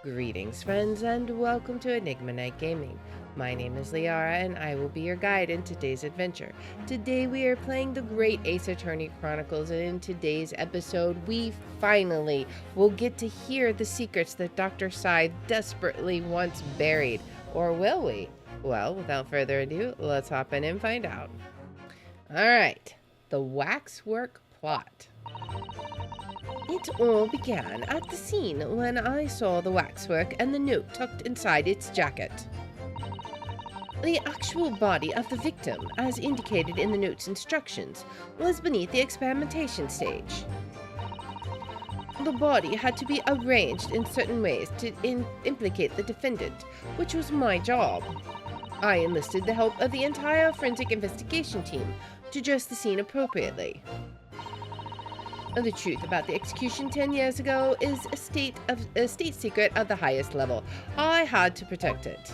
Greetings, friends, and welcome to Enigma Night Gaming. My name is Liara, and I will be your guide in today's adventure. Today we are playing the Great Ace Attorney Chronicles, and in today's episode, we finally will get to hear the secrets that Dr. Sy desperately wants buried. Or will we? Well, without further ado, let's hop in and find out. Alright, the Waxwork Plot. It all began at the scene when I saw the waxwork and the note tucked inside its jacket. The actual body of the victim, as indicated in the note's instructions, was beneath the experimentation stage. The body had to be arranged in certain ways to implicate the defendant, which was my job. I enlisted the help of the entire forensic investigation team to dress the scene appropriately. The truth about the execution 10 years ago is a state secret of the highest level. I had to protect it.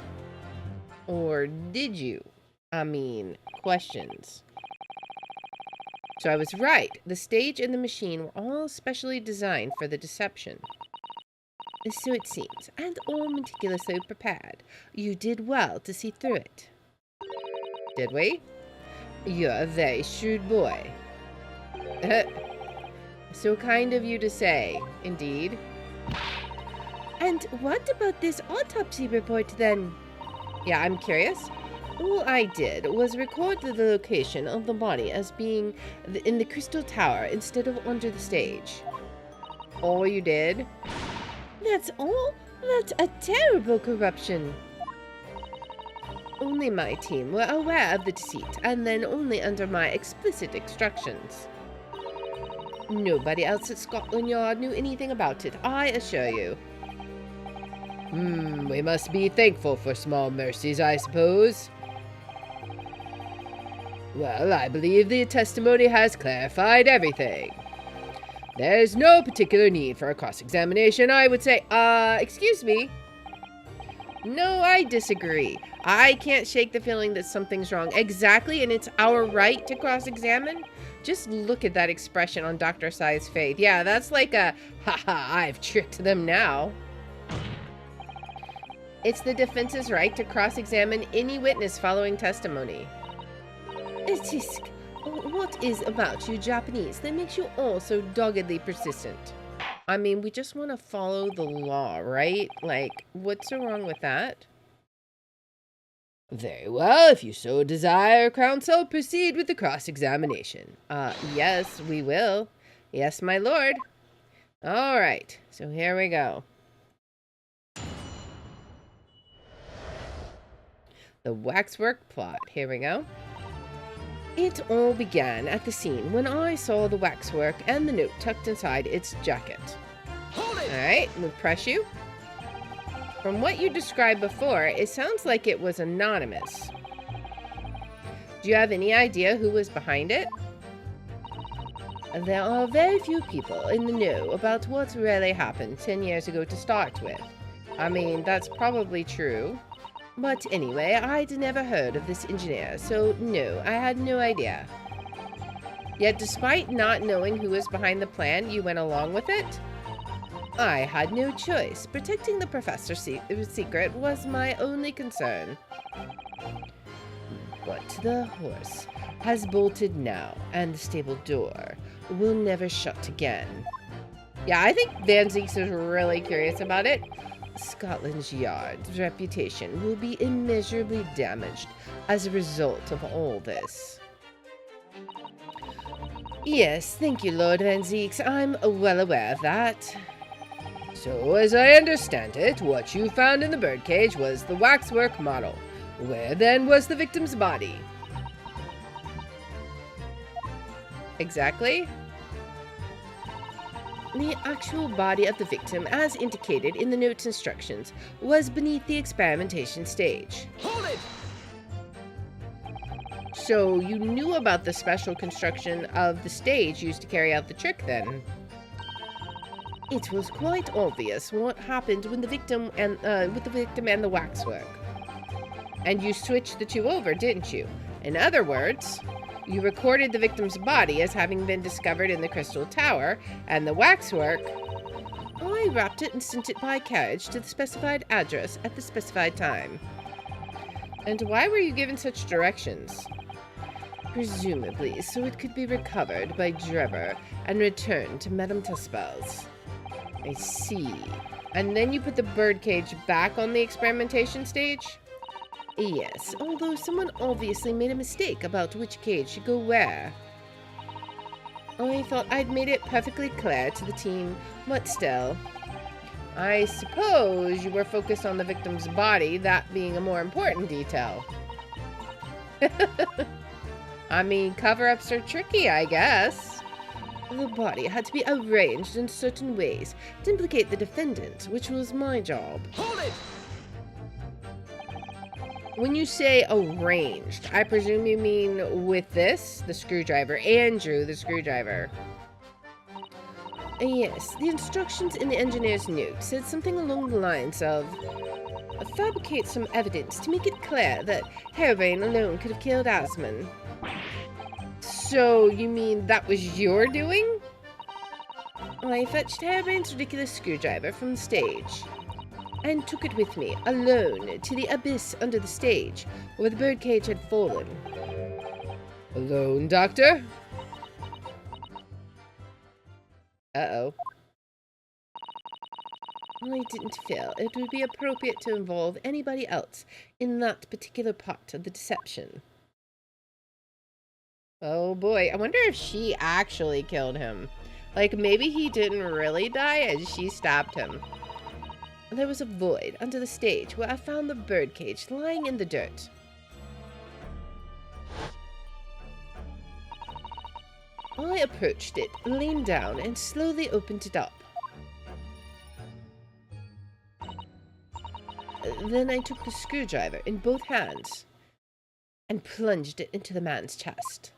Or did you? I mean, questions. So I was right. The stage and the machine were all specially designed for the deception. So it seems, and all meticulously prepared. You did well to see through it. Did we? You're a very shrewd boy. So kind of you to say, indeed. And what about this autopsy report then? Yeah, I'm curious. All I did was record the location of the body as being in the Crystal Tower instead of under the stage. All you did? That's all? That's a terrible corruption. Only my team were aware of the deceit, and then only under my explicit instructions. Nobody else at Scotland Yard knew anything about it, I assure you. We must be thankful for small mercies, I suppose. Well, I believe the testimony has clarified everything. There's no particular need for a cross-examination, I would say. Excuse me? No, I disagree. I can't shake the feeling that something's wrong. Exactly, and it's our right to cross-examine? Just look at that expression on Dr. Sy's face. Yeah, that's like a, haha, I've tricked them now. It's the defense's right to cross-examine any witness following testimony. Tisk, what is about you Japanese that makes you all so doggedly persistent? I mean, we just want to follow the law, right? Like, what's so wrong with that? Very well, if you so desire, counsel, proceed with the cross-examination. Yes, we will. Yes, my lord. All right, so here we go. The Waxwork Plot. Here we go. It all began at the scene when I saw the waxwork and the note tucked inside its jacket. Hold it! All right, we'll press you. From what you described before, it sounds like it was anonymous. Do you have any idea who was behind it? There are very few people in the know about what really happened 10 years ago to start with. I mean, that's probably true. But anyway, I'd never heard of this engineer, so no, I had no idea. Yet despite not knowing who was behind the plan, you went along with it? I had no choice. Protecting the professor's secret was my only concern. But the horse has bolted now, and the stable door will never shut again. Yeah, I think Van Zieks is really curious about it. Scotland Yard's reputation will be immeasurably damaged as a result of all this. Yes, thank you, Lord Van Zieks. I'm well aware of that. So, as I understand it, what you found in the birdcage was the waxwork model. Where then was the victim's body? Exactly. The actual body of the victim, as indicated in the note's instructions, was beneath the experimentation stage. Hold it! So, you knew about the special construction of the stage used to carry out the trick then? It was quite obvious what happened when the victim and with the victim and the waxwork. And you switched the two over, didn't you? In other words, you recorded the victim's body as having been discovered in the Crystal Tower, and the waxwork... I I wrapped it and sent it by carriage to the specified address at the specified time. And why were you given such directions? Presumably, so it could be recovered by Drebber and returned to Madame Tuspel's. I see. And then you put the birdcage back on the experimentation stage? Yes, although someone obviously made a mistake about which cage should go where. I thought I'd made it perfectly clear to the team, but still. I suppose you were focused on the victim's body, that being a more important detail. I mean, cover-ups are tricky, I guess. The body had to be arranged in certain ways to implicate the defendant, which was my job. Hold it! When you say arranged, I presume you mean with this, the screwdriver, Andrew, the screwdriver. Yes, the instructions in the engineer's note said something along the lines of fabricate some evidence to make it clear that Harebrayne alone could have killed Asmund. So, you mean that was your doing? I fetched Harebrayne's ridiculous screwdriver from the stage and took it with me, alone, to the abyss under the stage, where the birdcage had fallen. Alone, Doctor? Uh-oh. I didn't feel it would be appropriate to involve anybody else in that particular part of the deception. Oh boy, I wonder if she actually killed him. Like, maybe he didn't really die and she stabbed him. There was a void under the stage where I found the birdcage lying in the dirt. I approached it, leaned down, and slowly opened it up. Then I took the screwdriver in both hands and plunged it into the man's chest.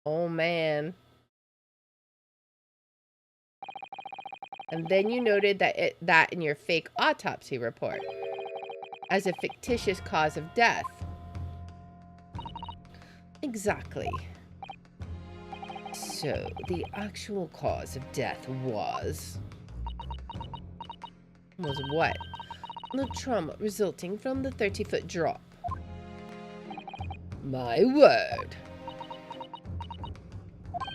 Oh man. And then you noted that in your fake autopsy report as a fictitious cause of death. Exactly. So, the actual cause of death was what? The trauma resulting from the 30-foot drop. My word.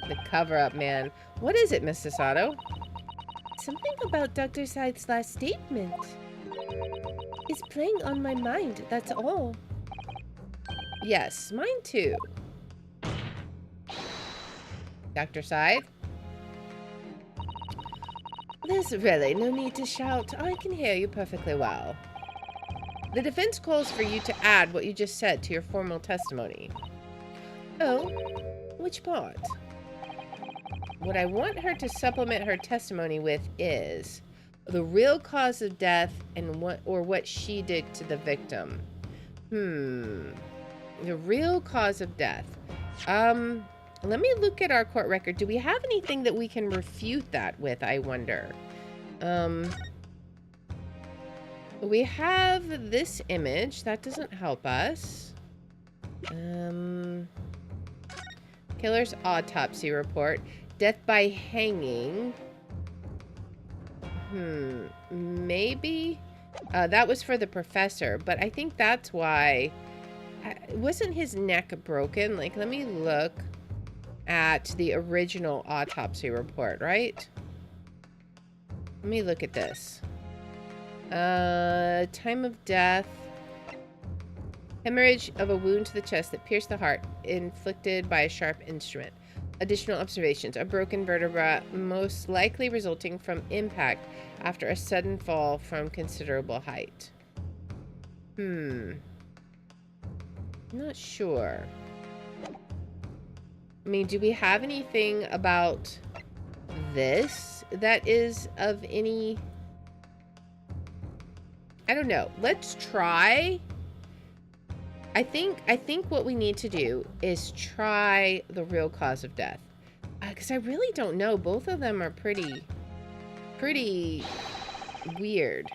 The cover-up, man. What is it, Miss Sasato? Something about Dr. Scythe's last statement is playing on my mind, that's all. Yes, mine too. Dr. Scythe? There's really no need to shout. I can hear you perfectly well. The defense calls for you to add what you just said to your formal testimony. Oh, which part? What I want her to supplement her testimony with is the real cause of death and what she did to the victim. The real cause of death. Let me look at our court record. Do we have anything that we can refute that with, I wonder? We have this image. That doesn't help us. Killer's autopsy report. Death by hanging. Maybe? That was for the professor, but I think that's why... wasn't his neck broken? Like, let me look at the original autopsy report, right? Let me look at this. Time of death. Hemorrhage of a wound to the chest that pierced the heart, inflicted by a sharp instrument. Additional observations. A broken vertebra, most likely resulting from impact after a sudden fall from considerable height. Not sure. I mean, do we have anything about this that is of any... I don't know. Let's try. I think what we need to do is try the real cause of death. Because I really don't know. Both of them are pretty weird.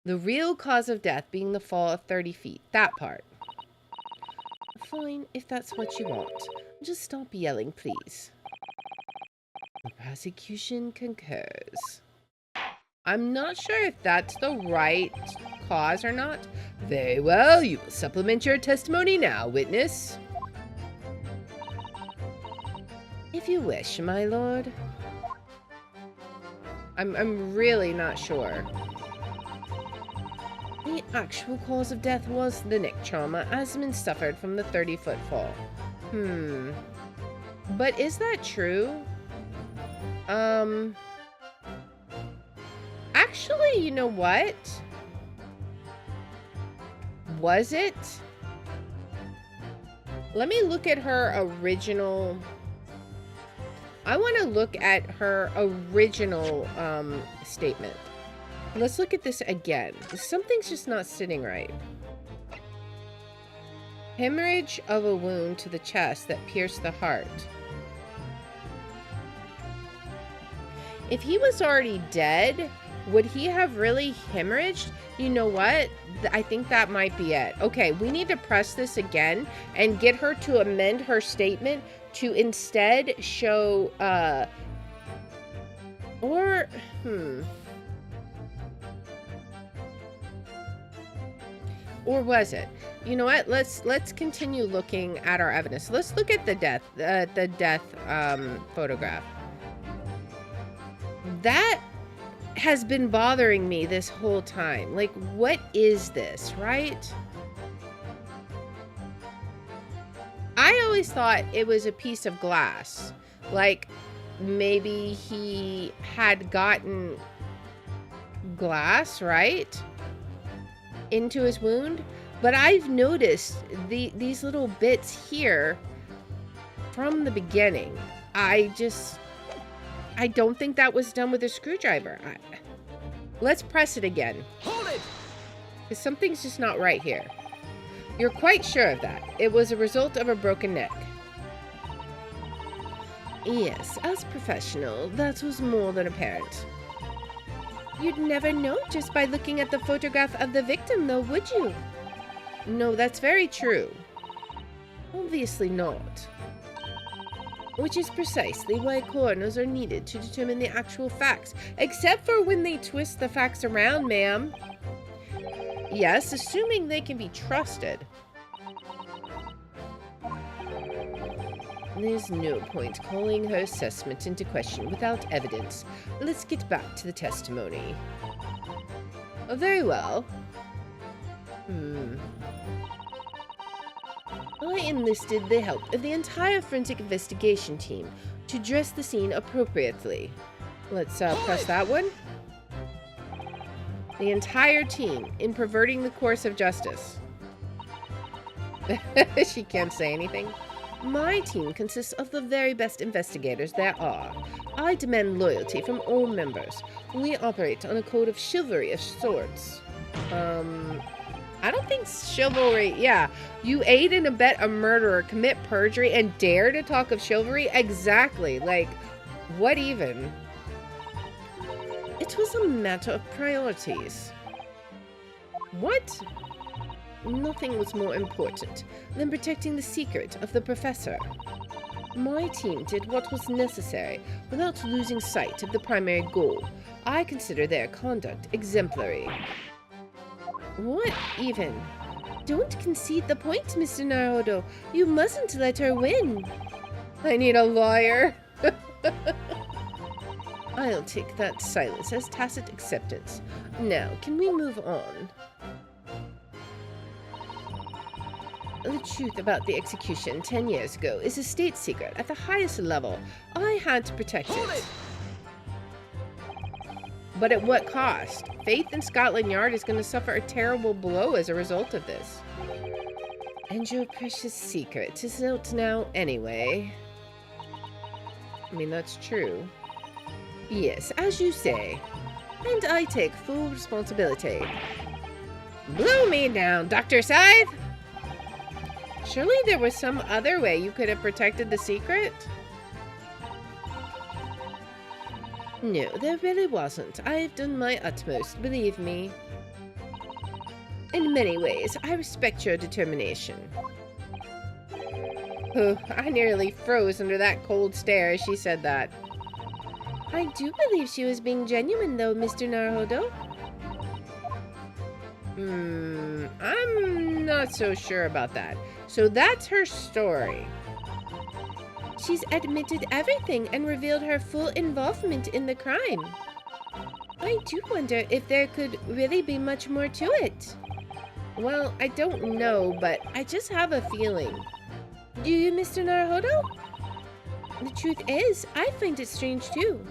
The real cause of death being the fall of 30 feet. That part. Fine, if that's what you want. Just stop yelling, please. The prosecution concurs. I'm not sure if that's the right cause or not. Very well, you will supplement your testimony now, witness. If you wish, my lord. I'm really not sure. The actual cause of death was the neck trauma Asmund suffered from the 30-foot fall. But is that true? Actually, you know what? Was it? Let me look at her original... I want to look at her original statement. Let's look at this again. Something's just not sitting right. Hemorrhage of a wound to the chest that pierced the heart. If he was already dead, would he have really hemorrhaged? You know what? I think that might be it. Okay, we need to press this again and get her to amend her statement to instead show, or was it? You know what? Let's continue looking at our evidence. Let's look at the death photograph. That has been bothering me this whole time. Like, what is this, right? I always thought it was a piece of glass. Like, maybe he had gotten glass, right? Into his wound. But I've noticed these little bits here from the beginning. I don't think that was done with a screwdriver. Let's press it again. Hold it! Because something's just not right here. You're quite sure of that. It was a result of a broken neck. Yes, as professional, that was more than apparent. You'd never know just by looking at the photograph of the victim, though, would you? No, that's very true. Obviously not. Which is precisely why coroners are needed to determine the actual facts. Except for when they twist the facts around, ma'am. Yes, assuming they can be trusted. There's no point calling her assessment into question without evidence. Let's get back to the testimony. Oh, very well. I enlisted the help of the entire forensic investigation team to dress the scene appropriately. Let's press that one. The entire team in perverting the course of justice. She can't say anything. My team consists of the very best investigators there are. I demand loyalty from all members. We operate on a code of chivalry of sorts. I don't think chivalry... Yeah, you aid and abet a murderer, commit perjury, and dare to talk of chivalry? Exactly. Like, what even? It was a matter of priorities. What? Nothing was more important than protecting the secret of the professor. My team did what was necessary without losing sight of the primary goal. I consider their conduct exemplary. What even? Don't concede the point, Mr. Naruto. You mustn't let her win. I need a lawyer. I'll take that silence as tacit acceptance. Now, can we move on? The truth about the execution 10 years ago is a state secret at the highest level. I had to protect it. But at what cost? Faith in Scotland Yard is going to suffer a terrible blow as a result of this. And your precious secret is out now anyway. I mean, that's true. Yes, as you say. And I take full responsibility. Blow me down, Dr. Scythe! Surely there was some other way you could have protected the secret? No, there really wasn't. I've done my utmost, believe me. In many ways, I respect your determination. Oh, I nearly froze under that cold stare as she said that. I do believe she was being genuine, though, Mr. Naruhodo. I'm not so sure about that. So that's her story. She's admitted everything and revealed her full involvement in the crime. I do wonder if there could really be much more to it. Well, I don't know, but I just have a feeling. Do you, Mr. Naruhodo? The truth is, I find it strange too.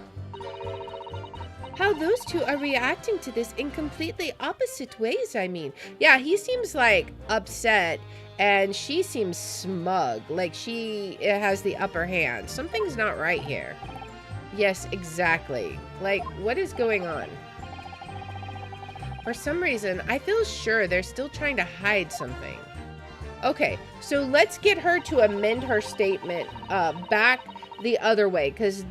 How those two are reacting to this in completely opposite ways, I mean. Yeah, he seems like upset and she seems smug, like she has the upper hand. Something's not right here. Yes, exactly. Like, what is going on? For some reason, I feel sure they're still trying to hide something. Okay, so let's get her to amend her statement back the other way, because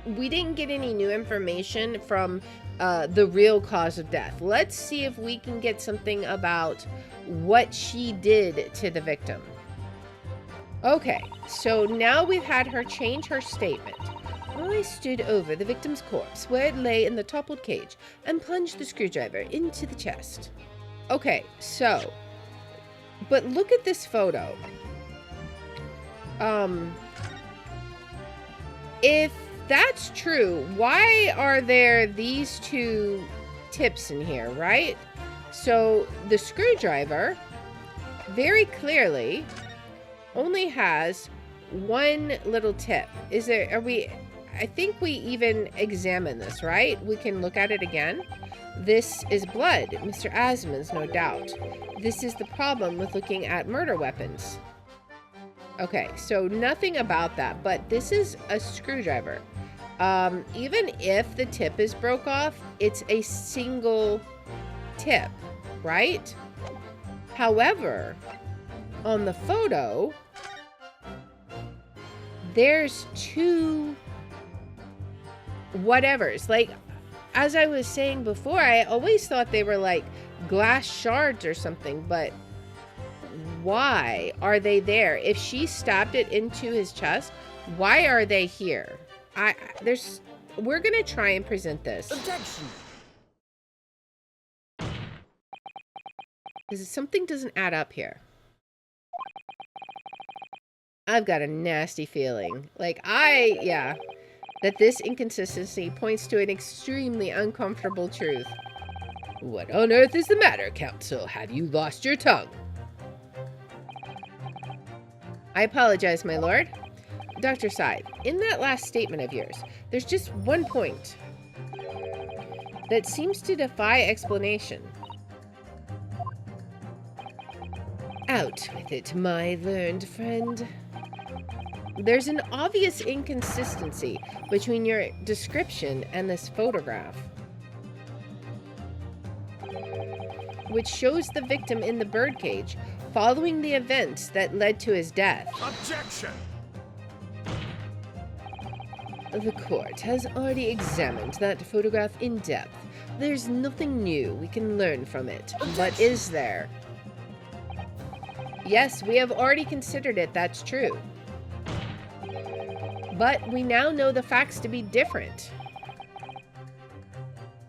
we didn't get any new information from the real cause of death. Let's see if we can get something about what she did to the victim. Okay, so now we've had her change her statement. I stood over the victim's corpse where it lay in the toppled cage and plunged the screwdriver into the chest. Okay, so, but look at this photo. If that's true, why are there these two tips in here, right? So the screwdriver very clearly only has one little tip. I think we even examined this, right? We can look at it again. This is blood, Mr. Asmon's, no doubt. This is the problem with looking at murder weapons. Okay, so nothing about that, but this is a screwdriver. Even if the tip is broke off, it's a single tip, right? However, on the photo, there's two whatevers. Like, as I was saying before, I always thought they were like glass shards or something, but why are they there? If she stabbed it into his chest, why are they here? We're gonna try and present this. Objection. Because something doesn't add up here. I've got a nasty feeling. Like, that this inconsistency points to an extremely uncomfortable truth. What on earth is the matter, Counsel? Have you lost your tongue? I apologize, my lord. Dr. Syde, in that last statement of yours, there's just one point that seems to defy explanation. Out with it, my learned friend. There's an obvious inconsistency between your description and this photograph, which shows the victim in the birdcage following the events that led to his death. Objection! The court has already examined that photograph in depth. There's nothing new we can learn from it. But is there? Yes, we have already considered it, that's true. But we now know the facts to be different.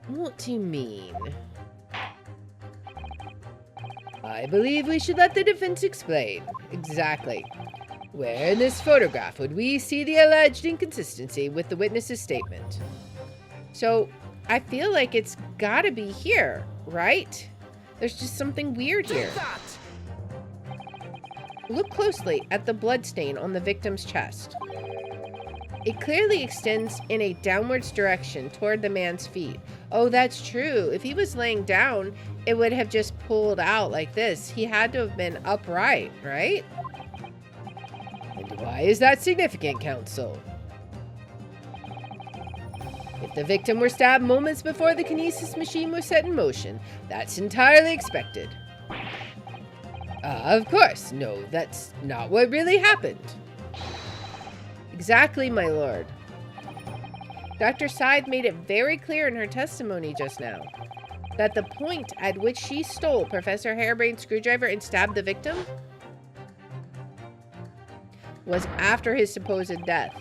What do you mean? I believe we should let the defense explain. Exactly. Where in this photograph would we see the alleged inconsistency with the witness's statement? So, I feel like it's gotta be here, right? There's just something weird here. Look closely at the bloodstain on the victim's chest. It clearly extends in a downwards direction toward the man's feet. Oh, that's true. If he was laying down, it would have just pulled out like this. He had to have been upright, right? And why is that significant, Counsel? If the victim were stabbed moments before the kinesis machine was set in motion, that's entirely expected. Of course. No, that's not what really happened. Exactly, my lord. Dr. Syde made it very clear in her testimony just now that the point at which she stole Professor Harebrain's screwdriver and stabbed the victim was after his supposed death.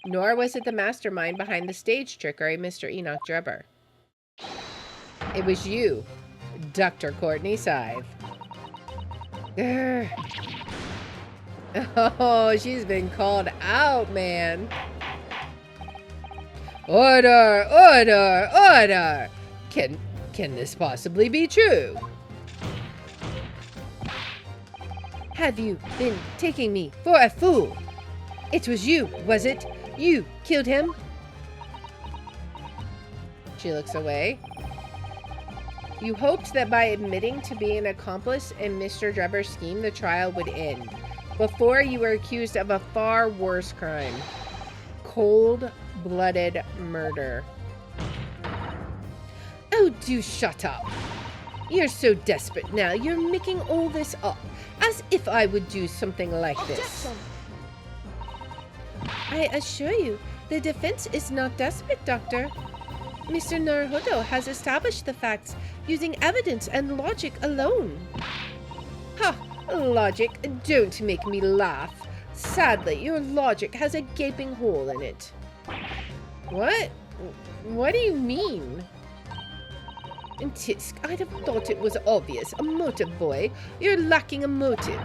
Nor was it the mastermind behind the stage trickery, Mr. Enoch Drebber. It was you, Dr. Courtney Scythe. Grr. Oh, she's been called out, man. Order! Order! Order! Can this possibly be true? Have you been taking me for a fool? It was you, was it? You killed him? She looks away. You hoped that by admitting to being an accomplice in Mr. Drebber's scheme, the trial would end. Before, you were accused of a far worse crime. Cold-blooded murder. Oh, do shut up. You're so desperate now. You're making all this up. As if I would do something like this. I assure you, the defense is not desperate, Doctor. Mr. Naruhodo has established the facts using evidence and logic alone. Ha! Logic? Don't make me laugh. Sadly, your logic has a gaping hole in it. What? What do you mean? And Tisk, I'd have thought it was obvious. A motive, boy. You're lacking a motive.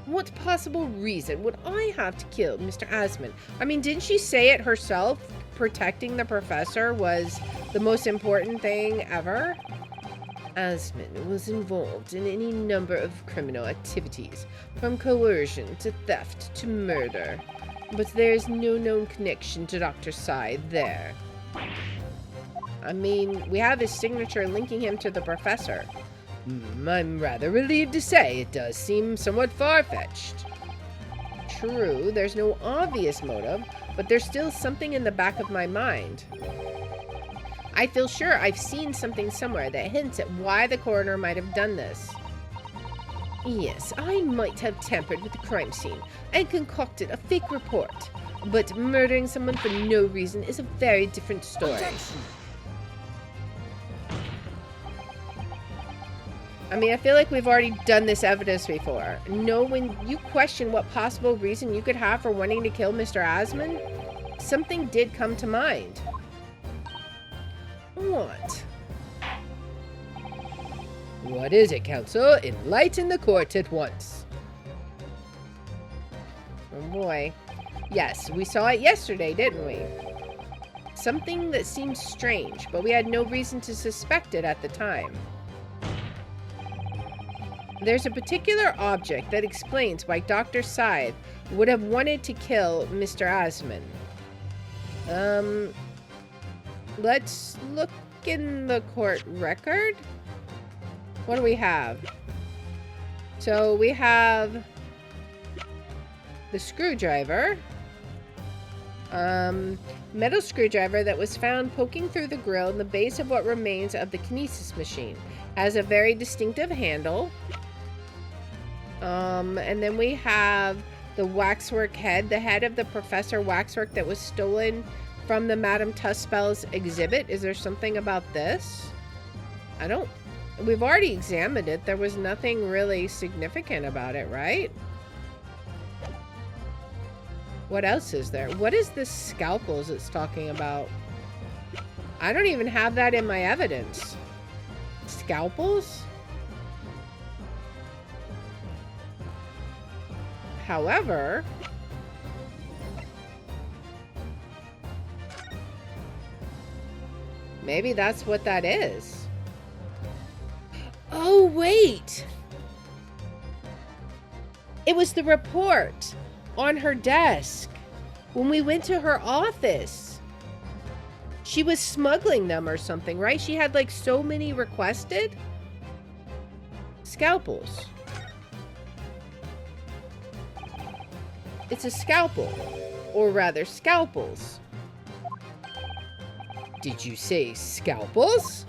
What possible reason would I have to kill Mr. Asman? I mean, didn't she say it herself? Protecting the professor was the most important thing ever? Asman was involved in any number of criminal activities, from coercion to theft to murder. But there's no known connection to Dr. Scythe there. I mean, we have his signature linking him to the professor. I'm rather relieved to say it does seem somewhat far-fetched. True, there's no obvious motive, but there's still something in the back of my mind. I feel sure I've seen something somewhere that hints at why the coroner might have done this. Yes, I might have tampered with the crime scene and concocted a fake report, but murdering someone for no reason is a very different story. Objection. I mean, I feel like we've already done this evidence before. No, when you question what possible reason you could have for wanting to kill Mr. Asman, something did come to mind. What? What is it, counsel? Enlighten the court at once. Oh boy. Yes, we saw it yesterday, didn't we? Something that seems strange, but we had no reason to suspect it at the time. There's a particular object that explains why Dr. Scythe would have wanted to kill Mr. Asman. Let's look in the court record. What do we have? So we have the screwdriver. Metal screwdriver that was found poking through the grill in the base of what remains of the kinesis machine. Has a very distinctive handle. And then we have the waxwork head, the head of the Professor Waxwork that was stolen from the Madame Tuspel's exhibit. Is there something about this? We've already examined it. There was nothing really significant about it, right? What else is there? What is this scalpels it's talking about? I don't even have that in my evidence. Scalpels? However, maybe that's what that is. Oh, wait. It was the report on her desk when we went to her office. She was smuggling them or something, right? She had like so many requested scalpels. It's a scalpel, or rather scalpels. Did you say scalpels?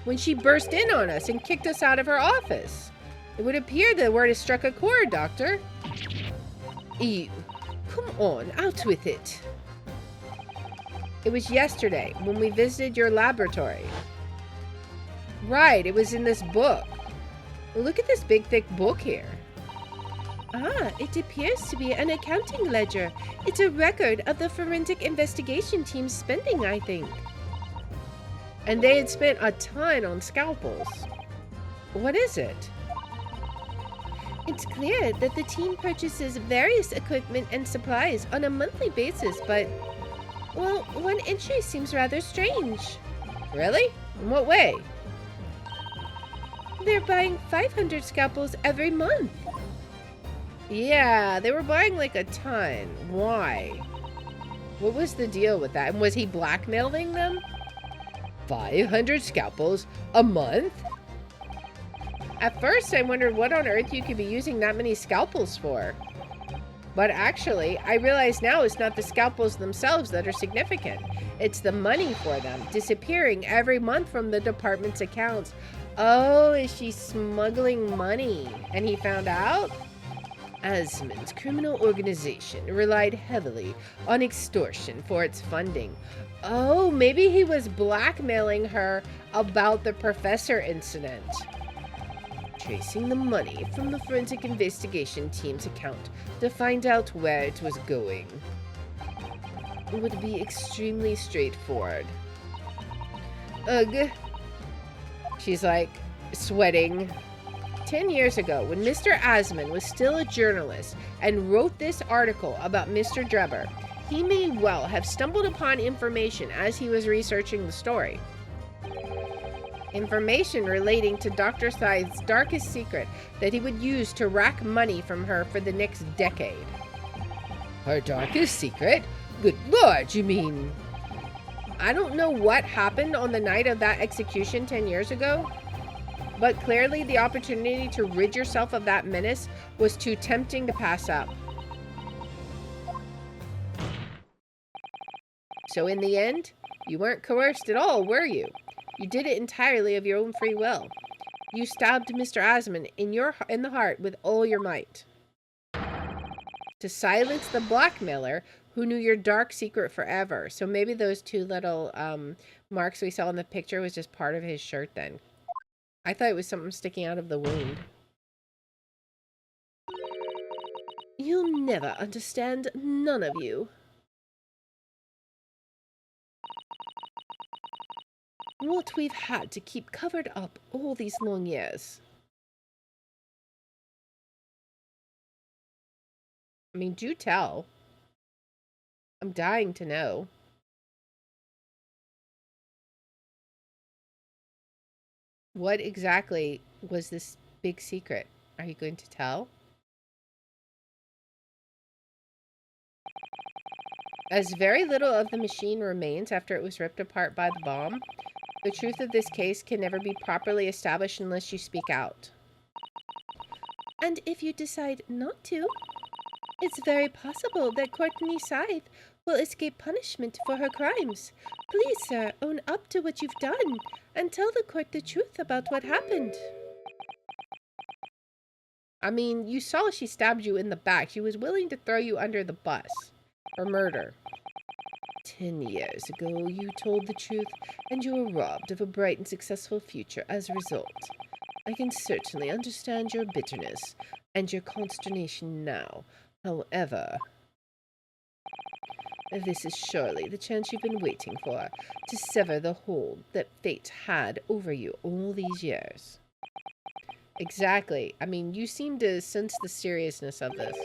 When she burst in on us and kicked us out of her office. It would appear the word has struck a chord, Doctor. Ew. Come on, out with it. It was yesterday when we visited your laboratory. Right, it was in this book. Look at this big, thick book here. Ah, it appears to be an accounting ledger. It's a record of the forensic investigation team's spending, I think. And they had spent a ton on scalpels. What is it? It's clear that the team purchases various equipment and supplies on a monthly basis, but, well, one entry seems rather strange. Really? In what way? They're buying 500 scalpels every month. Yeah, they were buying like a ton. Why? What was the deal with that? And was he blackmailing them? 500 scalpels a month? At first, I wondered what on earth you could be using that many scalpels for. But actually, I realize now it's not the scalpels themselves that are significant. It's the money for them, disappearing every month from the department's accounts. Oh, is she smuggling money? And he found out? Asmon's criminal organization relied heavily on extortion for its funding. Oh, maybe he was blackmailing her about the professor incident. Tracing the money from the forensic investigation team's account to find out where it was going. It would be extremely straightforward. Ugh. She's like sweating. 10 years ago, when Mr. Asmon was still a journalist and wrote this article about Mr. Drebber, he may well have stumbled upon information as he was researching the story. Information relating to Dr. Scythe's darkest secret that he would use to rack money from her for the next decade. Her darkest secret? Good Lord, you mean? I don't know what happened on the night of that execution 10 years ago, but clearly the opportunity to rid yourself of that menace was too tempting to pass up. So in the end, you weren't coerced at all, were you? You did it entirely of your own free will. You stabbed Mr. Asmon in the heart with all your might. To silence the blackmailer who knew your dark secret forever. So maybe those two little marks we saw in the picture was just part of his shirt then. I thought it was something sticking out of the wound. You'll never understand, none of you. What we've had to keep covered up all these long years. I mean, do tell. I'm dying to know. What exactly was this big secret? Are you going to tell? As very little of the machine remains after it was ripped apart by the bomb, the truth of this case can never be properly established unless you speak out. And if you decide not to, it's very possible that Courtney Scythe will escape punishment for her crimes. Please, sir, own up to what you've done and tell the court the truth about what happened. I mean, you saw she stabbed you in the back. She was willing to throw you under the bus for murder. 10 years ago, you told the truth, and you were robbed of a bright and successful future as a result. I can certainly understand your bitterness and your consternation now. However, this is surely the chance you've been waiting for, to sever the hold that fate had over you all these years. Exactly. I mean, you seem to sense the seriousness of this.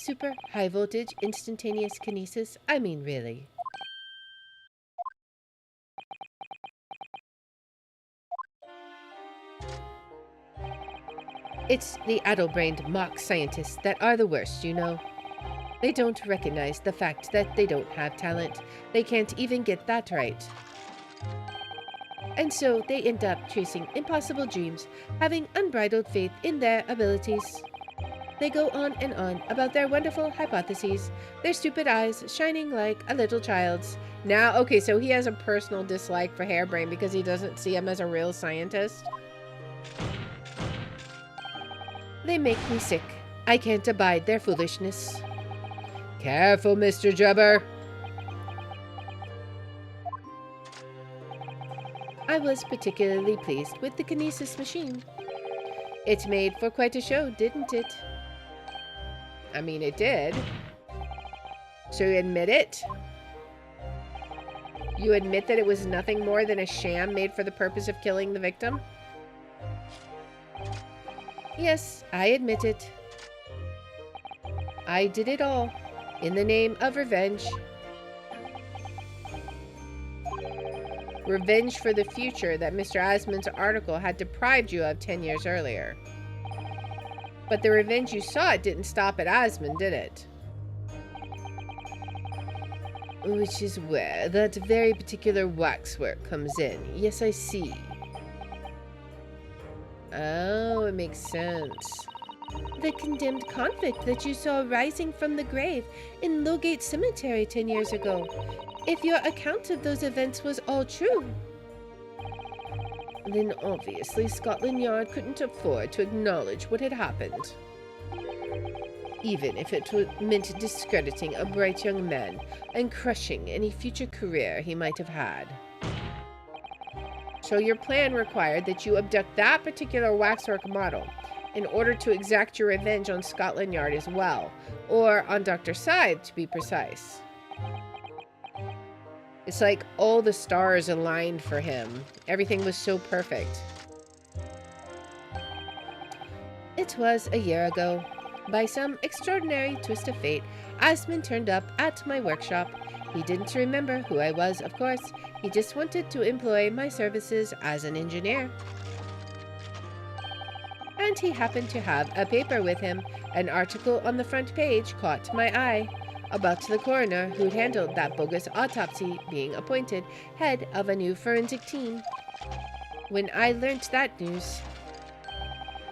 Super high voltage instantaneous kinesis? I mean, really. It's the addle-brained mock scientists that are the worst, you know. They don't recognize the fact that they don't have talent. They can't even get that right. And so they end up chasing impossible dreams, having unbridled faith in their abilities. They go on and on about their wonderful hypotheses, their stupid eyes shining like a little child's. Now, okay, so he has a personal dislike for Harebrained because he doesn't see him as a real scientist. They make me sick. I can't abide their foolishness. Careful, Mr. Drebber. I was particularly pleased with the kinesis machine. It made for quite a show, didn't it? I mean, it did. So you admit it? You admit that it was nothing more than a sham made for the purpose of killing the victim? Yes, I admit it. I did it all in the name of revenge. Revenge for the future that Mr. Asmund's article had deprived you of 10 years earlier. But the revenge you sought didn't stop at Asmund, did it? Which is where that very particular waxwork comes in. Yes, I see. Oh, it makes sense. The condemned convict that you saw rising from the grave in Lowgate Cemetery 10 years ago. If your account of those events was all true, then obviously Scotland Yard couldn't afford to acknowledge what had happened. Even if it meant discrediting a bright young man and crushing any future career he might have had. So your plan required that you abduct that particular waxwork model in order to exact your revenge on Scotland Yard as well, or on Dr. Scythe to be precise. It's like all the stars aligned for him. Everything was so perfect. It was a year ago. By some extraordinary twist of fate, Asmund turned up at my workshop. He didn't remember who I was, of course. He just wanted to employ my services as an engineer. And he happened to have a paper with him. An article on the front page caught my eye about the coroner who'd handled that bogus autopsy being appointed head of a new forensic team. When I learnt that news,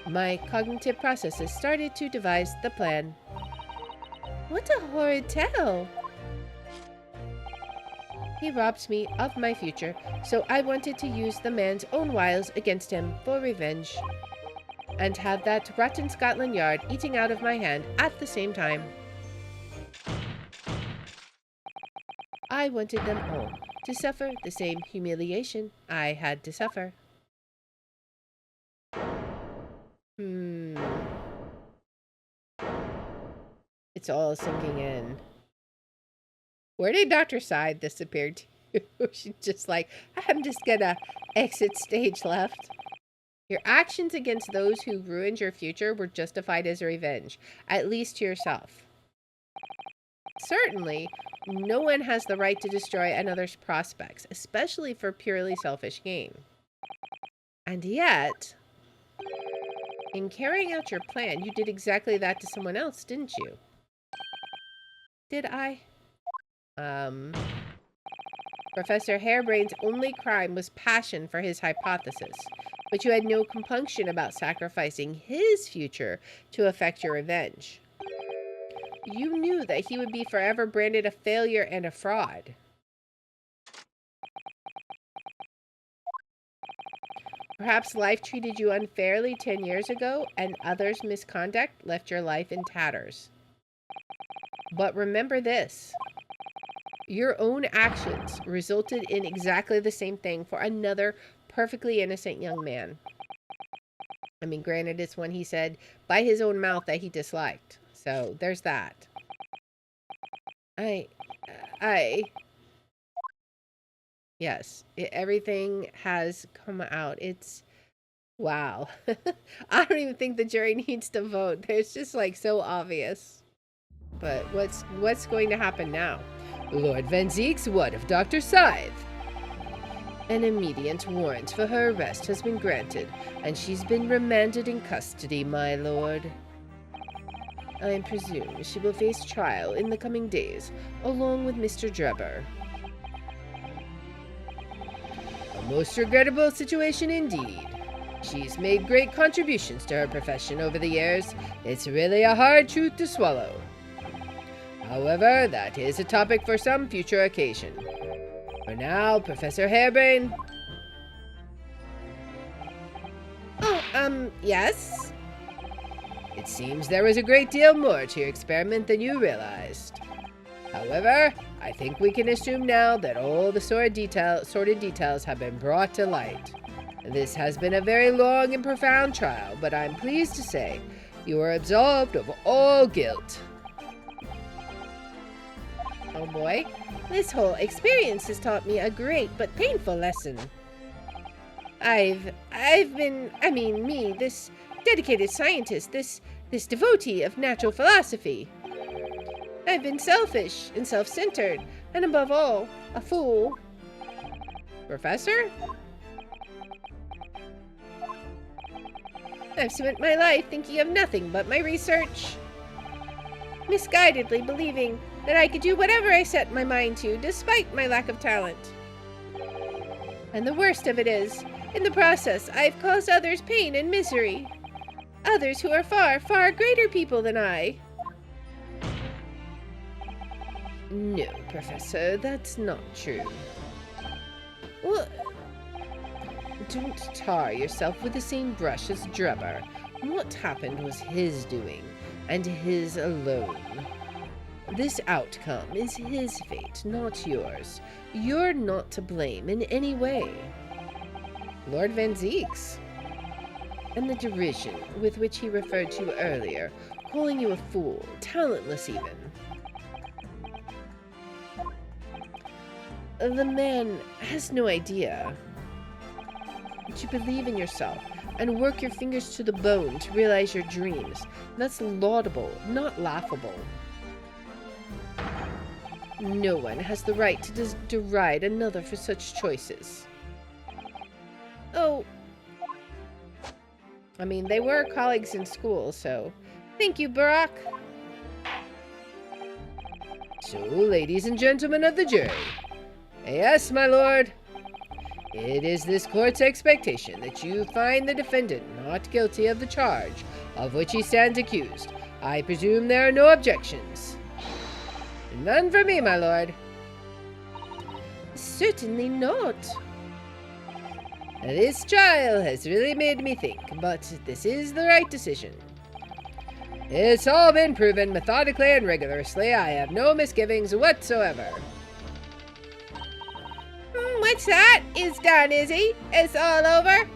my cognitive processes started to devise the plan. What a horrid tale! He robbed me of my future, so I wanted to use the man's own wiles against him for revenge. And have that rotten Scotland Yard eating out of my hand at the same time. I wanted them all to suffer the same humiliation I had to suffer. It's all sinking in. Where did Dr. Scythe disappear to? She's just like, I'm just gonna exit stage left. Your actions against those who ruined your future were justified as a revenge, at least to yourself. Certainly, no one has the right to destroy another's prospects, especially for purely selfish gain. And yet, in carrying out your plan, you did exactly that to someone else, didn't you? Did I? Professor Harebrain's only crime was passion for his hypothesis, but you had no compunction about sacrificing his future to effect your revenge. You knew that he would be forever branded a failure and a fraud. Perhaps life treated you unfairly 10 years ago, and others' misconduct left your life in tatters. But remember this. Your own actions resulted in exactly the same thing for another perfectly innocent young man. I mean, granted, it's one he said by his own mouth that he disliked. So, there's that. Yes, everything has come out. It's, wow. I don't even think the jury needs to vote. It's just like so obvious. But what's going to happen now? Lord Van Zieks, what of Dr. Scythe? An immediate warrant for her arrest has been granted, and she's been remanded in custody, my lord. I presume she will face trial in the coming days, along with Mr. Drebber. A most regrettable situation indeed. She's made great contributions to her profession over the years. It's really a hard truth to swallow. However, that is a topic for some future occasion. For now, Professor Harebrain. Oh, yes? It seems there was a great deal more to your experiment than you realized. However, I think we can assume now that all the sordid details have been brought to light. This has been a very long and profound trial, but I'm pleased to say you are absolved of all guilt. Oh boy. This whole experience has taught me a great but painful lesson. This dedicated scientist, this devotee of natural philosophy. I've been selfish and self-centered, and above all, a fool. Professor? I've spent my life thinking of nothing but my research, misguidedly believing that I could do whatever I set my mind to, despite my lack of talent. And the worst of it is, in the process, I've caused others pain and misery. Others who are far, far greater people than I. No, Professor, that's not true. Well, don't tar yourself with the same brush as Drebber. What happened was his doing, and his alone. This outcome is his fate, not yours. You're not to blame in any way. Lord Van Zieks. And the derision with which he referred to you earlier, calling you a fool, talentless even. The man has no idea. But you believe in yourself and work your fingers to the bone to realize your dreams. That's laudable, not laughable. No one has the right to deride another for such choices. Oh. I mean, they were colleagues in school, so... Thank you, Barack. So, ladies and gentlemen of the jury. Yes, my lord. It is this court's expectation that you find the defendant not guilty of the charge of which he stands accused. I presume there are no objections. None for me, my lord. Certainly not. This trial has really made me think, but this is the right decision. It's all been proven methodically and rigorously. I have no misgivings whatsoever. What's that? It's done, is he? It's all over?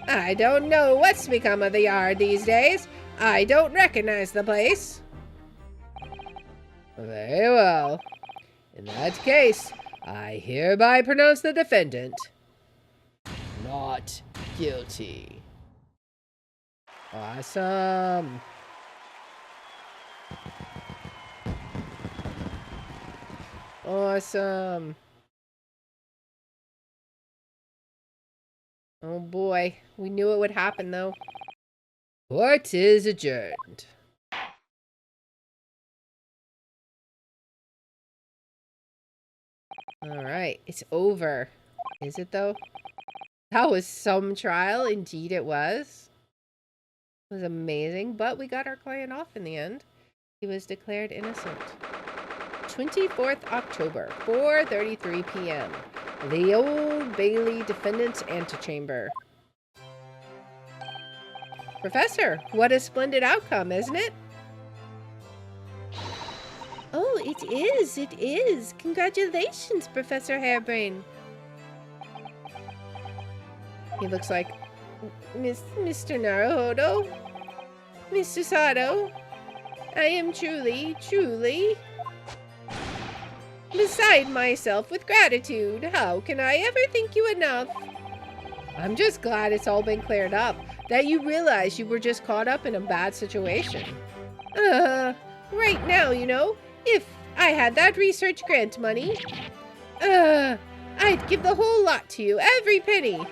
I don't know what's become of the yard these days. I don't recognize the place. Very well. In that case, I hereby pronounce the defendant not guilty. Awesome. Awesome. Oh boy, we knew it would happen though. Court is adjourned. Alright, it's over. Is it though? That was some trial, indeed it was. It was amazing, but we got our client off in the end. He was declared innocent. 24th October, 4:33 p.m. The Old Bailey Defendant's Antechamber. Professor, what a splendid outcome, isn't it? Oh, it is. Congratulations, Professor Harebrain. He looks like Mr. Naruhodo. Mr. Sato. I am truly beside myself with gratitude. How can I ever thank you enough? I'm just glad it's all been cleared up. That you realize you were just caught up in a bad situation. Right now, you know, if I had that research grant money, I'd give the whole lot to you, every penny.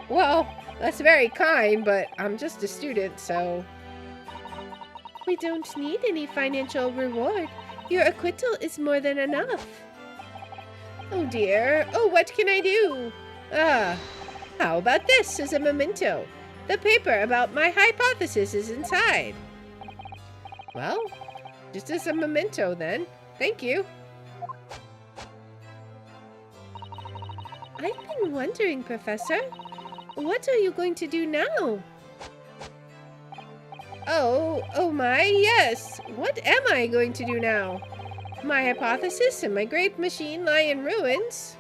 Well, that's very kind, but I'm just a student, so... We don't need any financial reward. Your acquittal is more than enough. Oh dear. Oh, what can I do? How about this as a memento? The paper about my hypothesis is inside. Well, just as a memento then. Thank you. I've been wondering, Professor, what are you going to do now? Oh my, yes. What am I going to do now? My hypothesis and my great machine lie in ruins.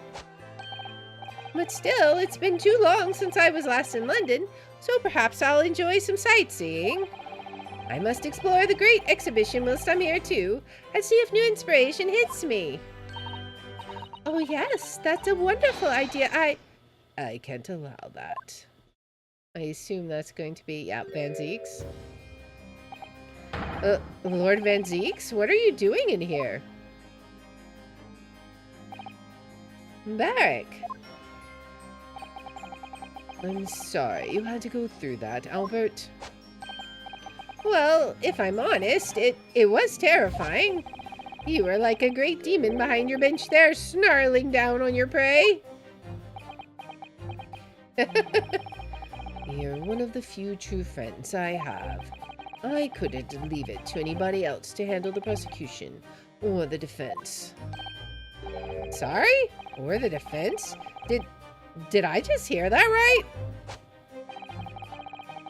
But still, it's been too long since I was last in London, so perhaps I'll enjoy some sightseeing. I must explore the great exhibition whilst I'm here too, and see if new inspiration hits me. Oh yes, that's a wonderful idea. I can't allow that. I assume that's going to be, yeah, Van Zieks. Lord Van Zieks, what are you doing in here? Barak. I'm sorry you had to go through that, Albert. Well, if I'm honest, it was terrifying. You were like a great demon behind your bench there, snarling down on your prey. You're one of the few true friends I have. I couldn't leave it to anybody else to handle the prosecution or the defense. Sorry? Or the defense? Did I just hear that right?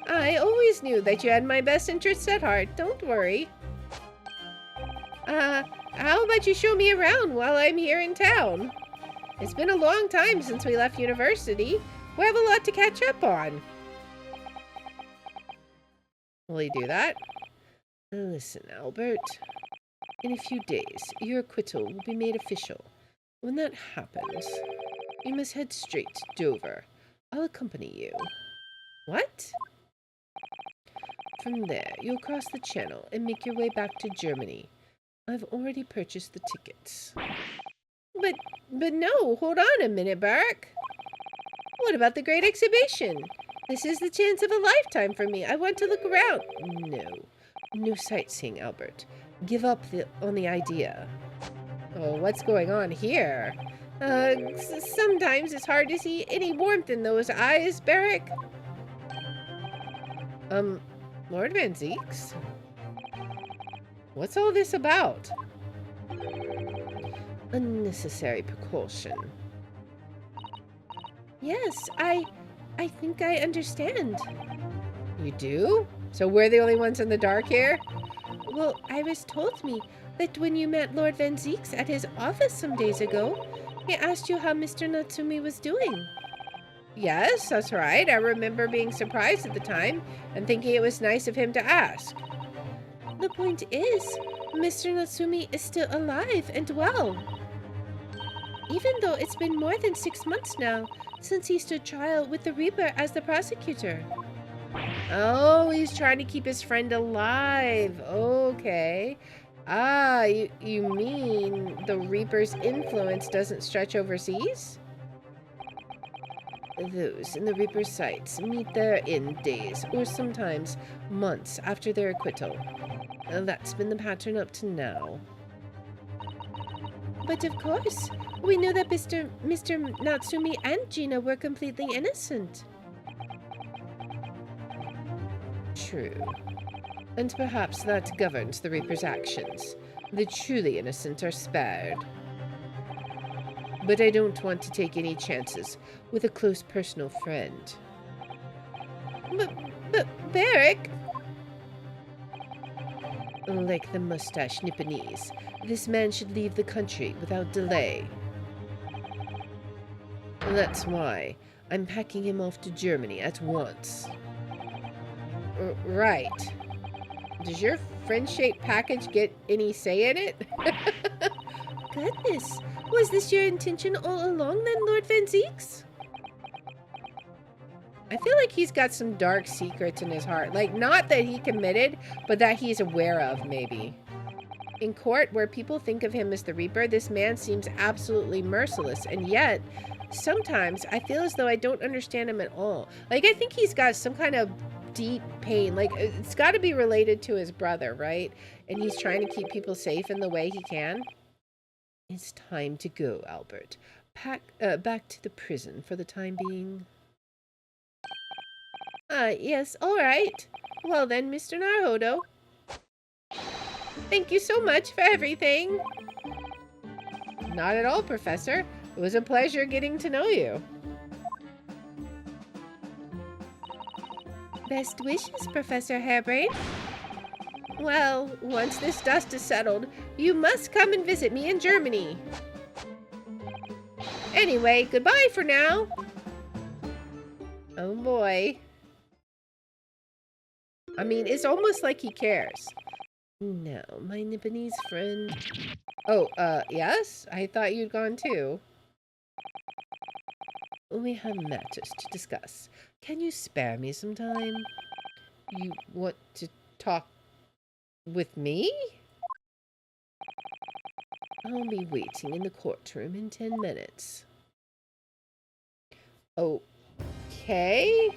I always knew that you had my best interests at heart. Don't worry. How about you show me around while I'm here in town? It's been a long time since we left university. We have a lot to catch up on. Will he do that? Listen, Albert. In a few days, your acquittal will be made official. When that happens, you must head straight to Dover. I'll accompany you. What? From there, you'll cross the channel and make your way back to Germany. I've already purchased the tickets. But no, hold on a minute, Barak. What about the great exhibition? This is the chance of a lifetime for me. I want to look around. No sightseeing, Albert. Give up on the idea. Oh, what's going on here? Sometimes it's hard to see any warmth in those eyes, Barak. Lord Van Zieks? What's all this about? Unnecessary precaution. Yes, I think I understand. You do? So we're the only ones in the dark here? Well, Iris told me that when you met Lord Van Zieks at his office some days ago, he asked you how Mr. Natsumi was doing. Yes, that's right. I remember being surprised at the time and thinking it was nice of him to ask. The point is, Mr. Natsumi is still alive and well. Even though it's been more than 6 months now since he stood trial with the Reaper as the prosecutor. Oh, he's trying to keep his friend alive. Okay. Ah, you mean the Reaper's influence doesn't stretch overseas? Those in the Reaper's sights meet their end days, or sometimes months after their acquittal. That's been the pattern up to now. But of course, we know that Mr. Natsumi and Gina were completely innocent. True. And perhaps that governs the Reaper's actions. The truly innocent are spared. But I don't want to take any chances with a close personal friend. But Barak... Like the mustache Nipponese, this man should leave the country without delay. That's why I'm packing him off to Germany at once. Right. Does your friend-shaped package get any say in it? Goodness, was this your intention all along then, Lord Van Zieks? I feel like he's got some dark secrets in his heart. Like, not that he committed, but that he's aware of, maybe. In court, where people think of him as the Reaper, this man seems absolutely merciless, and yet, sometimes I feel as though I don't understand him at all. Like, I think he's got some kind of deep pain. Like, it's got to be related to his brother, right? And he's trying to keep people safe in the way he can. It's time to go, Albert. Back to the prison for the time being. Yes, all right. Well then, Mr. Naruhodo. Thank you so much for everything. Not at all, Professor. It was a pleasure getting to know you. Best wishes, Professor Harebrained. Well, once this dust is settled, you must come and visit me in Germany. Anyway, goodbye for now. Oh boy. I mean, it's almost like he cares. No, my Nipponese friend. Oh, yes? I thought you'd gone too. We have matters to discuss. Can you spare me some time? You want to talk with me? I'll be waiting in the courtroom in 10 minutes. Okay.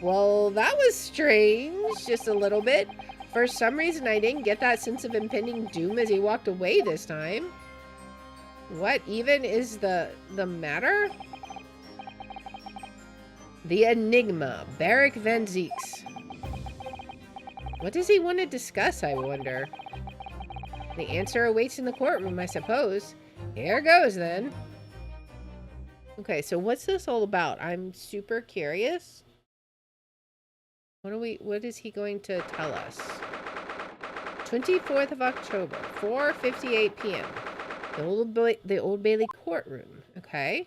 Well, that was strange, just a little bit. For some reason, I didn't get that sense of impending doom as he walked away this time. What even is the matter? The Enigma, Barrick Van Zieks. What does he want to discuss, I wonder? The answer awaits in the courtroom, I suppose. Here goes, then. Okay, so what's this all about? I'm super curious. What is he going to tell us? 24th of October, 4:58 p.m. The Old Bailey courtroom. Okay.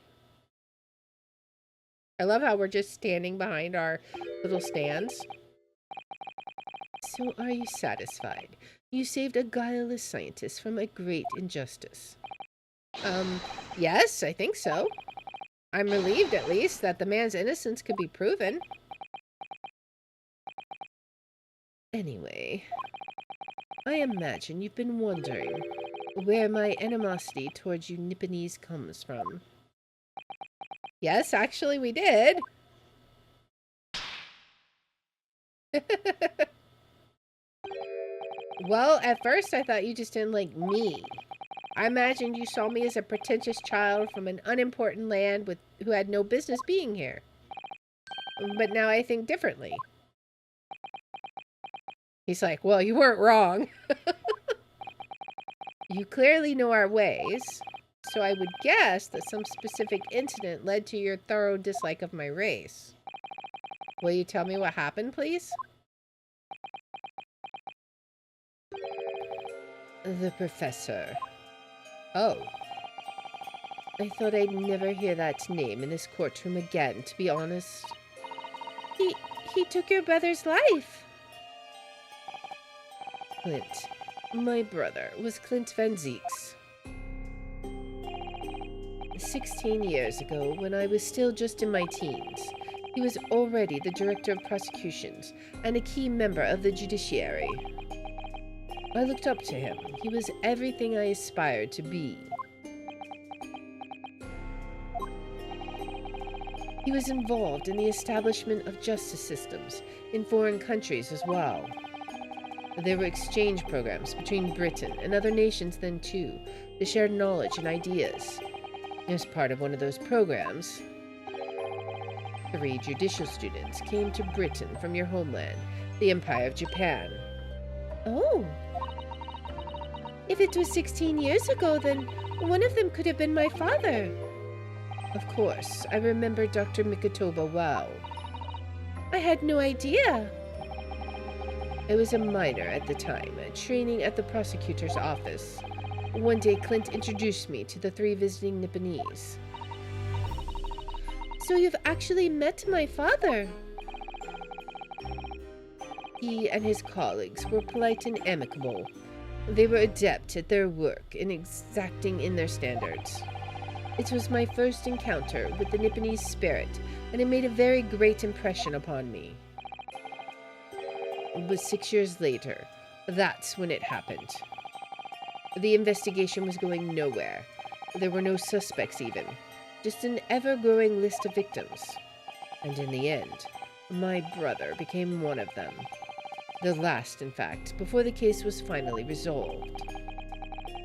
I love how we're just standing behind our little stands. So are you satisfied? You saved a guileless scientist from a great injustice. Yes, I think so. I'm relieved, at least, that the man's innocence could be proven. Anyway, I imagine you've been wondering where my animosity towards you Nipponese comes from. Yes, actually we did. Well, at first I thought you just didn't like me. I imagined you saw me as a pretentious child from an unimportant land who had no business being here. But now I think differently. He's like, well, you weren't wrong. You clearly know our ways, so I would guess that some specific incident led to your thorough dislike of my race. Will you tell me what happened, please? The professor. Oh. I thought I'd never hear that name in this courtroom again, to be honest. He took your brother's life. Clint. My brother was Clint Van Zieks. 16 years ago, when I was still just in my teens, he was already the director of prosecutions and a key member of the judiciary. I looked up to him. He was everything I aspired to be. He was involved in the establishment of justice systems in foreign countries as well. There were exchange programs between Britain and other nations then too, to share knowledge and ideas. As part of one of those programs, 3 judicial students came to Britain from your homeland, the Empire of Japan. Oh. If it was 16 years ago, then one of them could have been my father. Of course, I remember Dr. Mikotoba well. I had no idea. I was a minor at the time, training at the prosecutor's office. One day, Clint introduced me to the 3 visiting Nipponese. So you've actually met my father? He and his colleagues were polite and amicable. They were adept at their work and exacting in their standards. It was my first encounter with the Nipponese spirit, and it made a very great impression upon me. It was 6 years later. That's when it happened. The investigation was going nowhere. There were no suspects even. Just an ever-growing list of victims. And in the end, my brother became one of them. The last, in fact, before the case was finally resolved.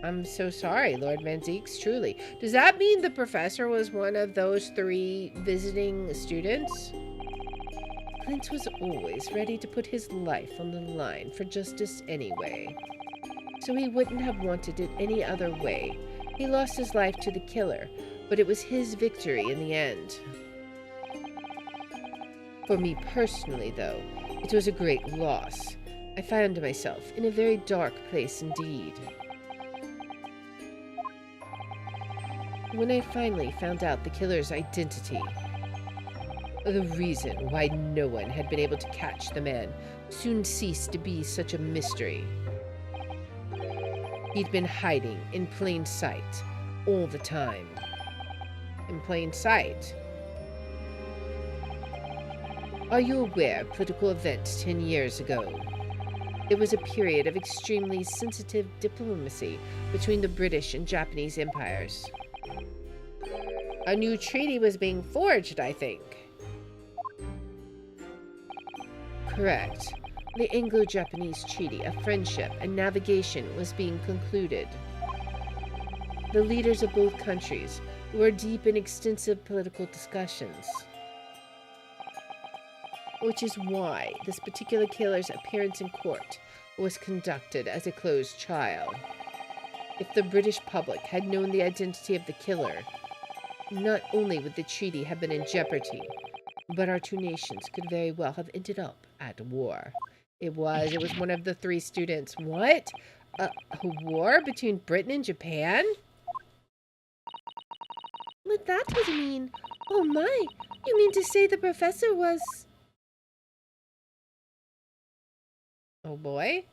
I'm so sorry, Lord Van Zieks, truly. Does that mean the professor was one of those 3 visiting students? Clint was always ready to put his life on the line for justice anyway. So he wouldn't have wanted it any other way. He lost his life to the killer, but it was his victory in the end. For me personally, though, it was a great loss. I found myself in a very dark place indeed. When I finally found out the killer's identity, The reason why no one had been able to catch the man soon ceased to be such a mystery. He'd been hiding in plain sight all the time. In plain sight? Are you aware of political events 10 years ago? It was a period of extremely sensitive diplomacy between the British and Japanese empires. A new treaty was being forged, I think. Correct. The Anglo-Japanese Treaty of Friendship and Navigation was being concluded. The leaders of both countries were deep in extensive political discussions. Which is why this particular killer's appearance in court was conducted as a closed trial. If the British public had known the identity of the killer, not only would the treaty have been in jeopardy, but our two nations could very well have ended up at war. It was one of the 3 students. What? A war between Britain and Japan? What that would mean? Oh my, you mean to say the professor was... Oh boy.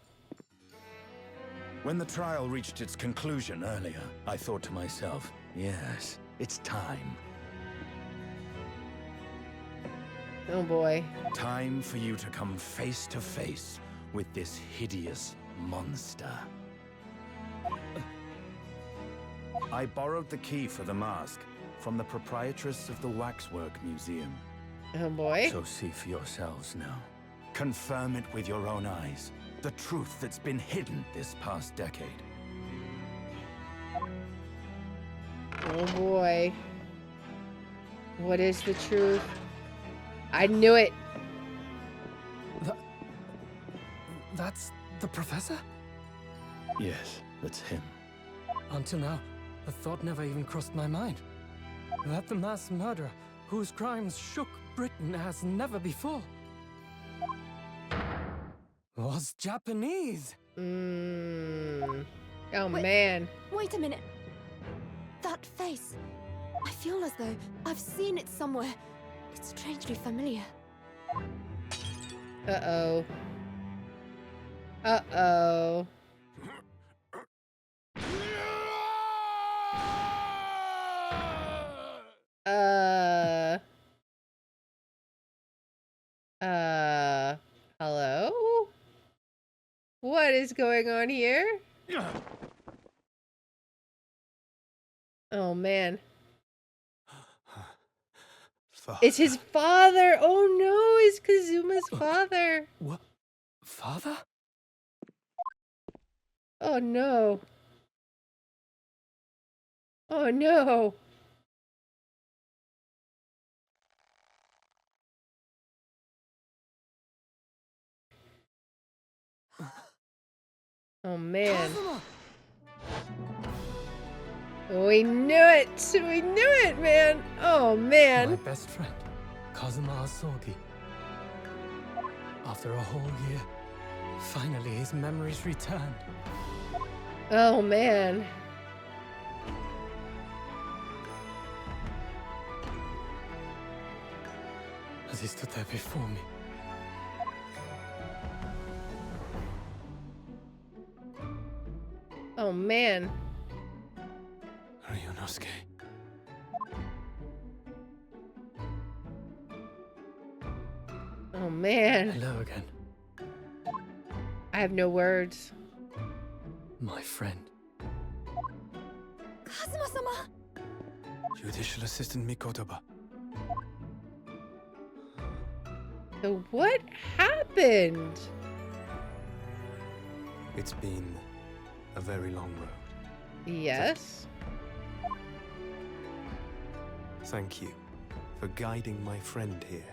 When the trial reached its conclusion earlier, I thought to myself, yes, it's time. Oh boy. Time for you to come face to face with this hideous monster. I borrowed the key for the mask from the proprietress of the Waxwork Museum. Oh boy. So see for yourselves now. Confirm it with your own eyes. The truth that's been hidden this past decade. Oh boy. What is the truth? I knew it. That's the professor? Yes, that's him. Until now, the thought never even crossed my mind. That the mass murderer, whose crimes shook Britain as never before, was Japanese. Oh Wait. man. Wait a minute. That face. I feel as though I've seen it somewhere. It's strangely familiar. Uh-oh. Uh-oh. Hello? What is going on here? Oh, man. It's his father! Oh no, it's Kazuma's father! What? Father? Oh no. Oh no. Oh man. Kazuma! We knew it! We knew it, man! Oh My man. best friend, Kazuma Asogi. After a whole year, finally his memories returned. Oh man. As he stood there before me, Oh man. Ryunosuke. Oh man. Hello again, I have no words. my friend. Kazuma-sama! Judicial Assistant Mikotoba. So what happened? It's been a very long road. Yes. Thank you for guiding my friend here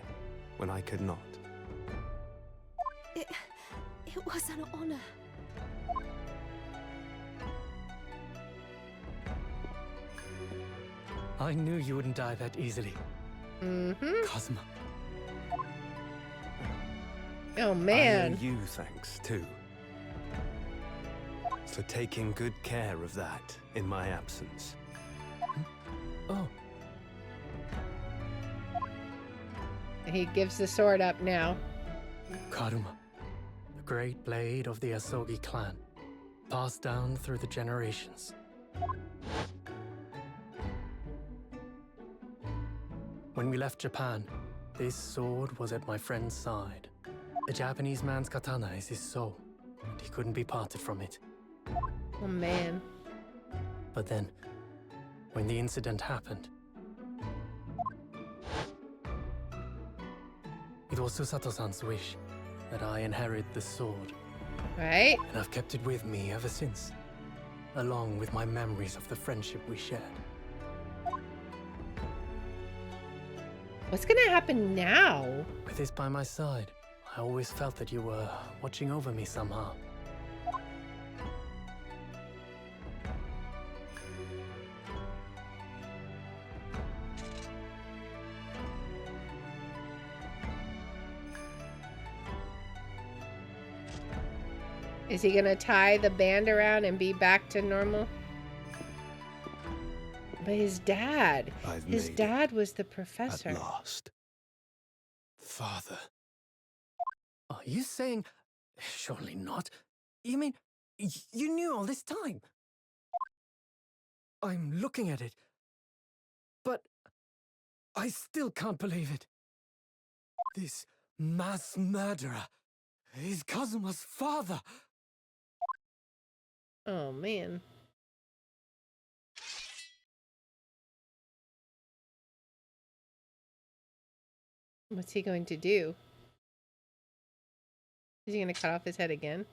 when I could not. It was an honor. I knew you wouldn't die that easily, Mm-hmm. Kazuma. Oh I owe man. you thanks too. For taking good care of that in my absence. Oh, He gives the sword up now. Karuma, the great blade of the Asogi clan, passed down through the generations. When we left Japan, this sword was at my friend's side. A Japanese man's katana is his soul, and he couldn't be parted from it. Oh man. But then, when the incident happened, it was Susato-san's wish that I inherit the sword, Right? and I've kept it with me ever since, along with my memories of the friendship we shared. What's gonna happen now? With this by my side, I always felt that you were watching over me somehow. Is he gonna tie the band around and be back to normal? But his dad, his dad was the professor. At last. Father. Are you saying... Surely not. You mean, you knew all this time? I'm looking at it, but I still can't believe it. This mass murderer is Kazuma's father. Oh man. What's he going to do? Is he going to cut off his head again?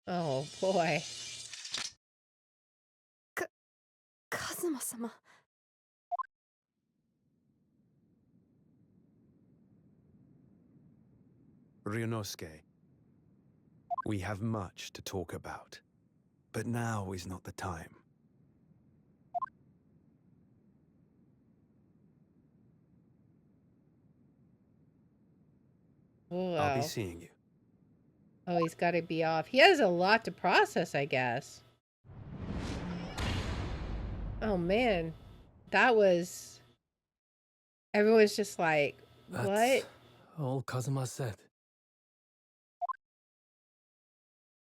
Oh boy. Kazuma-sama. Ryunosuke, we have much to talk about, but now is not the time. I'll be Wow. seeing you. Oh, he's got to be off. He has a lot to process, I guess. Oh man, that was. Everyone's just like, what? That's all Kazuma said.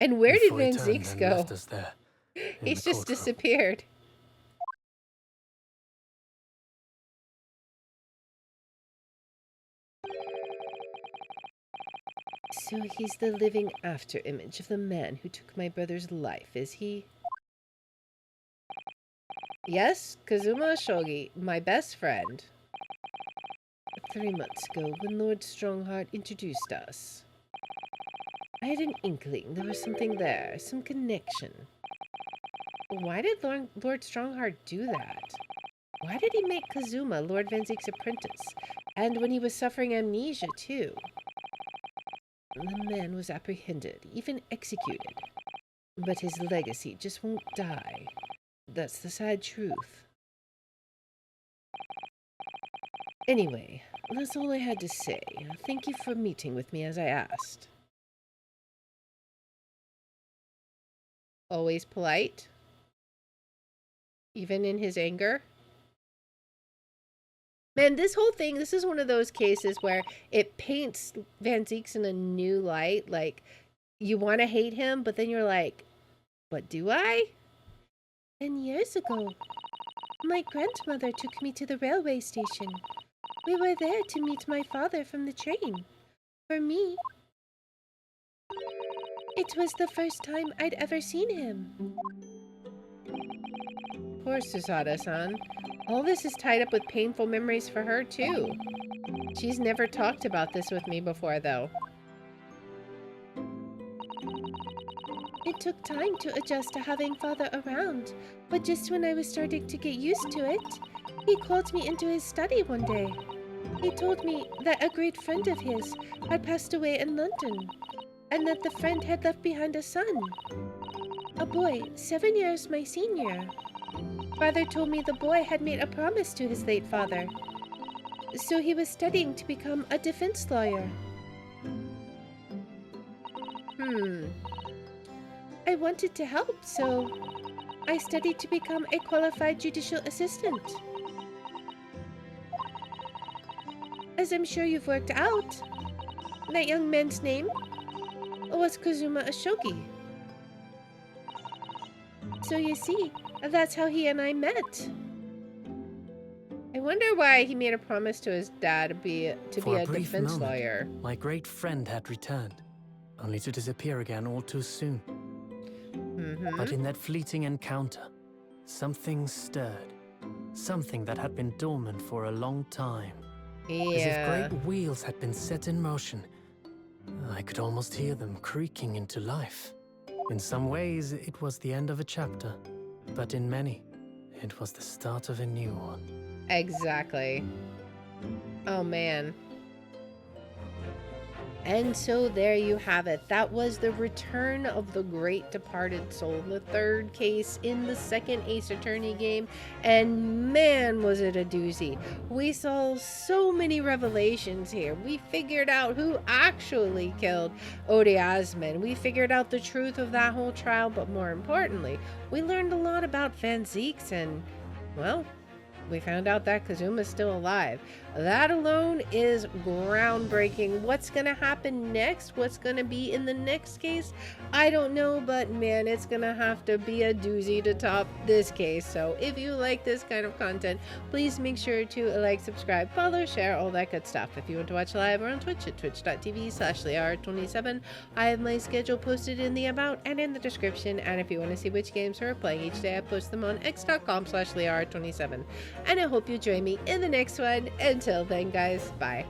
And where did Before he Van turned Zeeks and go? left us there, in He's the just courtroom. disappeared. So he's the living after image of the man who took my brother's life, is he? Yes, Kazuma Shogi, my best friend. 3 months ago, when Lord Strongheart introduced us, I had an inkling there was something there, some connection. Why did Lord Strongheart do that? Why did he make Kazuma Lord Van Zeek's apprentice? And when he was suffering amnesia, too. The man was apprehended, even executed. But his legacy just won't die. That's the sad truth. Anyway, that's all I had to say. Thank you for meeting with me as I asked. Always polite? Even in his anger? Man, this whole thing, this is one of those cases where it paints Van Zeeks in a new light. Like, you want to hate him, but then you're like, but do I? 10 years ago, my grandmother took me to the railway station. We were there to meet my father from the train. For me, it was the first time I'd ever seen him. Poor Susato-san. All this is tied up with painful memories for her, too. She's never talked about this with me before, though. It took time to adjust to having father around, but just when I was starting to get used to it, he called me into his study one day. He told me that a great friend of his had passed away in London, and that the friend had left behind a son. A boy, 7 years my senior. Father told me the boy had made a promise to his late father, so he was studying to become a defense lawyer. I wanted to help, so I studied to become a qualified judicial assistant. As I'm sure you've worked out, that young man's name was Kazuma Ashogi. So you see, that's how he and I met. I wonder why he made a promise to his dad to be a brief defense moment, lawyer. My great friend had returned, only to disappear again all too soon. But in that fleeting encounter, something stirred. Something that had been dormant for a long time. As if Yeah. great wheels had been set in motion. I could almost hear them creaking into life. In some ways, it was the end of a chapter. But in many, it was the start of a new one. Exactly. Oh man. And so there you have it. That was the return of the great departed soul, the third case in the second Ace Attorney game. And man, was it a doozy. We saw so many revelations here. We figured out who actually killed Odie Osmond. We figured out the truth of that whole trial, but more importantly, we learned a lot about Van Zieks and, well, we found out that Kazuma's still alive. That alone is groundbreaking. What's going to happen next? What's going to be in the next case? I don't know, but man, it's going to have to be a doozy to top this case. So if you like this kind of content, please make sure to like, subscribe, follow, share, all that good stuff. If you want to watch live, we're on Twitch at twitch.tv/Liara27. I have my schedule posted in the about and in the description. And if you want to see which games we're playing each day, I post them on x.com/Liara27. And I hope you join me in the next one. Until then, guys, bye.